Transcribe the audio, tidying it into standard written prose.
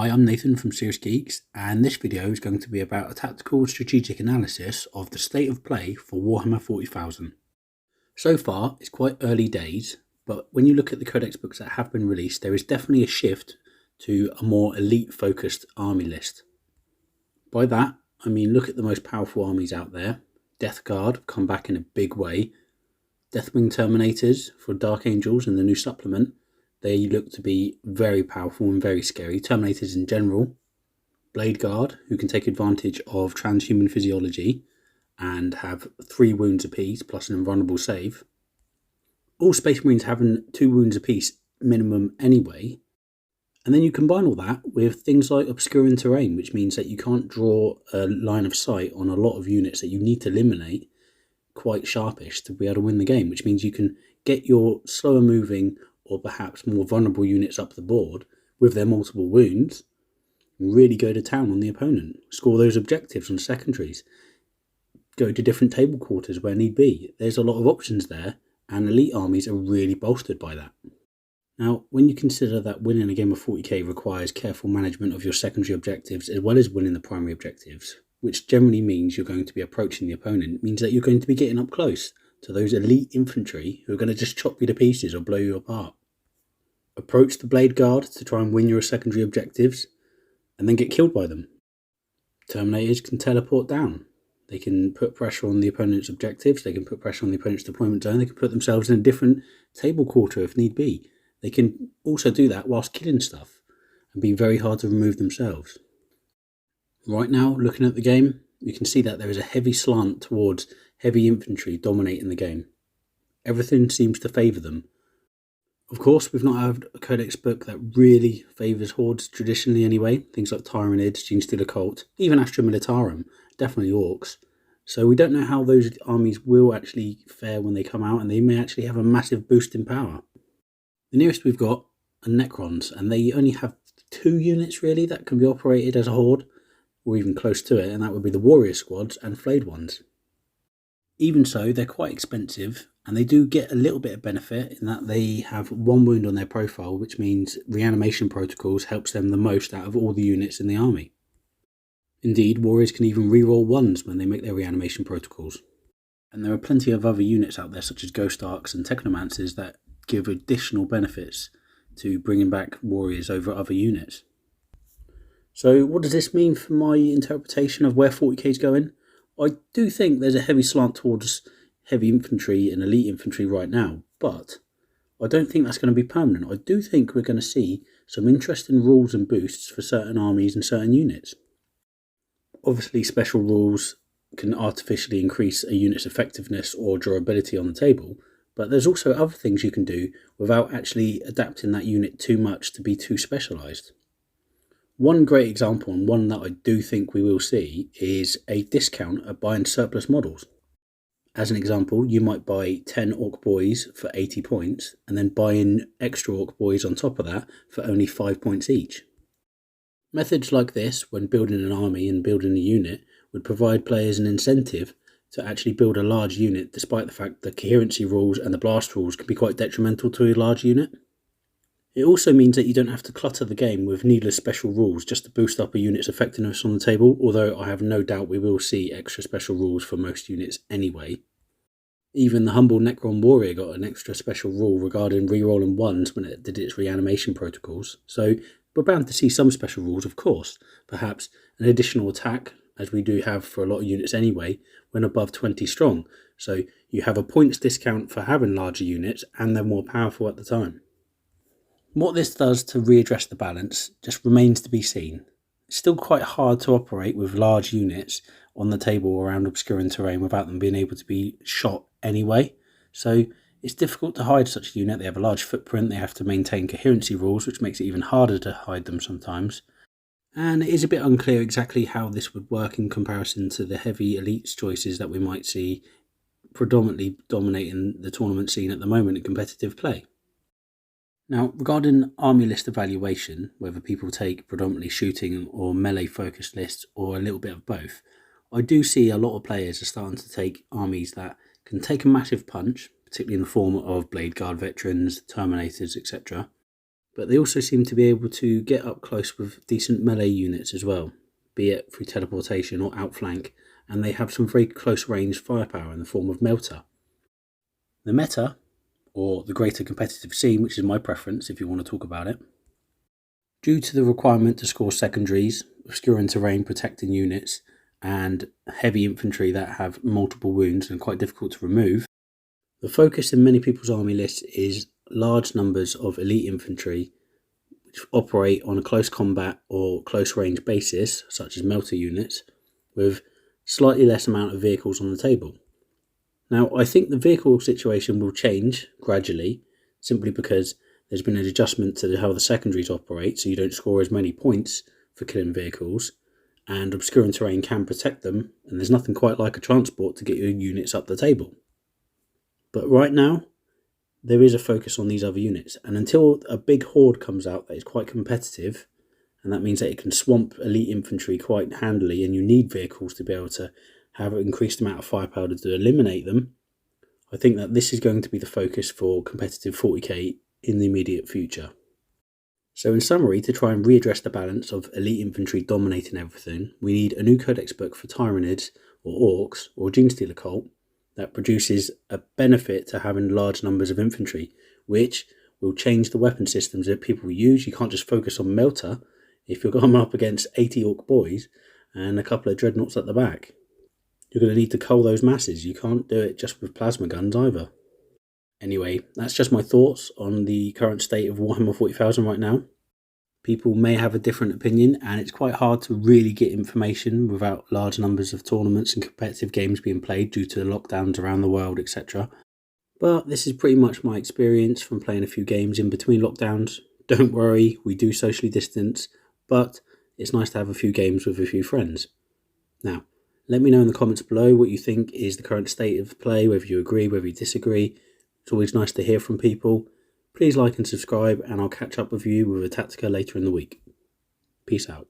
Hi, I'm Nathan from Serious Geeks, and this video is going to be about a tactical and strategic analysis of the state of play for Warhammer 40,000. So far, it's quite early days, but when you look at the codex books that have been released, there is definitely a shift to a more elite-focused army list. By that, I mean look at the most powerful armies out there. Death Guard come back in a big way. Deathwing Terminators for Dark Angels in the new supplement. They look to be very powerful and very scary. Terminators in general. Blade Guard, who can take advantage of transhuman physiology and have 3 wounds apiece plus an invulnerable save. All Space Marines having 2 wounds apiece minimum anyway. And then you combine all that with things like obscuring terrain, which means that you can't draw a line of sight on a lot of units that you need to eliminate quite sharpish to be able to win the game, which means you can get your slower moving or perhaps more vulnerable units up the board with their multiple wounds and really go to town on the opponent, score those objectives on secondaries, go to different table quarters where need be. There's a lot of options there, and elite armies are really bolstered by that. Now, when you consider that winning a game of 40k requires careful management of your secondary objectives as well as winning the primary objectives, which generally means you're going to be approaching the opponent, means that you're going to be getting up close to those elite infantry who are going to just chop you to pieces or blow you apart. Approach the Blade Guard to try and win your secondary objectives, and then get killed by them. Terminators can teleport down. They can put pressure on the opponent's objectives, they can put pressure on the opponent's deployment zone, they can put themselves in a different table quarter if need be. They can also do that whilst killing stuff and be very hard to remove themselves. Right now, looking at the game, you can see that there is a heavy slant towards heavy infantry dominating the game. Everything seems to favour them. Of course, we've not had a codex book that really favours hordes traditionally anyway. Things like Tyranids, Genestealer Cult, even Astra Militarum, definitely Orcs. So we don't know how those armies will actually fare when they come out, and they may actually have a massive boost in power. The nearest we've got are Necrons, and they only have 2 units really that can be operated as a horde, or even close to it, and that would be the Warrior Squads and Flayed Ones. Even so, they're quite expensive, and they do get a little bit of benefit in that they have 1 wound on their profile, which means reanimation protocols helps them the most out of all the units in the army. Indeed, warriors can even reroll 1s when they make their reanimation protocols. And there are plenty of other units out there, such as Ghost Arcs and Technomancers, that give additional benefits to bringing back warriors over other units. So what does this mean for my interpretation of where 40k is going? I do think there's a heavy slant towards heavy infantry and elite infantry right now, but I don't think that's going to be permanent. I do think we're going to see some interesting rules and boosts for certain armies and certain units. Obviously, special rules can artificially increase a unit's effectiveness or durability on the table, but there's also other things you can do without actually adapting that unit too much to be too specialised. One great example, and one that I do think we will see, is a discount at buying surplus models. As an example, you might buy 10 Orc Boys for 80 points, and then buy in extra Orc Boys on top of that for only 5 points each. Methods like this, when building an army and building a unit, would provide players an incentive to actually build a large unit, despite the fact that coherency rules and the blast rules can be quite detrimental to a large unit. It also means that you don't have to clutter the game with needless special rules just to boost up a unit's effectiveness on the table, although I have no doubt we will see extra special rules for most units anyway. Even the humble Necron Warrior got an extra special rule regarding rerolling 1s when it did its reanimation protocols, so we're bound to see some special rules, of course, perhaps an additional attack, as we do have for a lot of units anyway, when above 20 strong, so you have a points discount for having larger units and they're more powerful at the time. What this does to readdress the balance just remains to be seen. It's still quite hard to operate with large units on the table around obscuring terrain without them being able to be shot anyway, so it's difficult to hide such a unit. They have a large footprint, they have to maintain coherency rules, which makes it even harder to hide them sometimes. And it is a bit unclear exactly how this would work in comparison to the heavy elites choices that we might see predominantly dominating the tournament scene at the moment in competitive play. Now, regarding army list evaluation, whether people take predominantly shooting or melee focused lists or a little bit of both, I do see a lot of players are starting to take armies that can take a massive punch, particularly in the form of Blade Guard veterans, Terminators, etc., but they also seem to be able to get up close with decent melee units as well, be it through teleportation or outflank, and they have some very close range firepower in the form of Melter. The meta, or the greater competitive scene, which is my preference if you want to talk about it, due to the requirement to score secondaries, obscuring terrain protecting units, and heavy infantry that have multiple wounds and quite difficult to remove, the focus in many people's army lists is large numbers of elite infantry which operate on a close combat or close range basis, such as melter units, with slightly less amount of vehicles on the table. Now, I think the vehicle situation will change gradually, simply because there's been an adjustment to how the secondaries operate, so you don't score as many points for killing vehicles, and obscuring terrain can protect them, and there's nothing quite like a transport to get your units up the table. But right now, there is a focus on these other units, and until a big horde comes out that is quite competitive, and that means that it can swamp elite infantry quite handily, and you need vehicles to be able to have an increased amount of firepower to eliminate them, I think that this is going to be the focus for competitive 40k in the immediate future. So in summary, to try and readdress the balance of elite infantry dominating everything, we need a new codex book for Tyranids or Orcs or Genestealer cult that produces a benefit to having large numbers of infantry, which will change the weapon systems that people use. You can't just focus on Melter if you're going up against 80 Orc boys and a couple of dreadnoughts at the back. You're going to need to cull those masses. You can't do it just with plasma guns either. Anyway, that's just my thoughts on the current state of Warhammer 40,000 right now. People may have a different opinion, and it's quite hard to really get information without large numbers of tournaments and competitive games being played due to the lockdowns around the world, etc. But this is pretty much my experience from playing a few games in between lockdowns. Don't worry, we do socially distance, but it's nice to have a few games with a few friends. Now, let me know in the comments below what you think is the current state of play, whether you agree, whether you disagree. It's always nice to hear from people. Please like and subscribe, and I'll catch up with you with a Tactica later in the week. Peace out.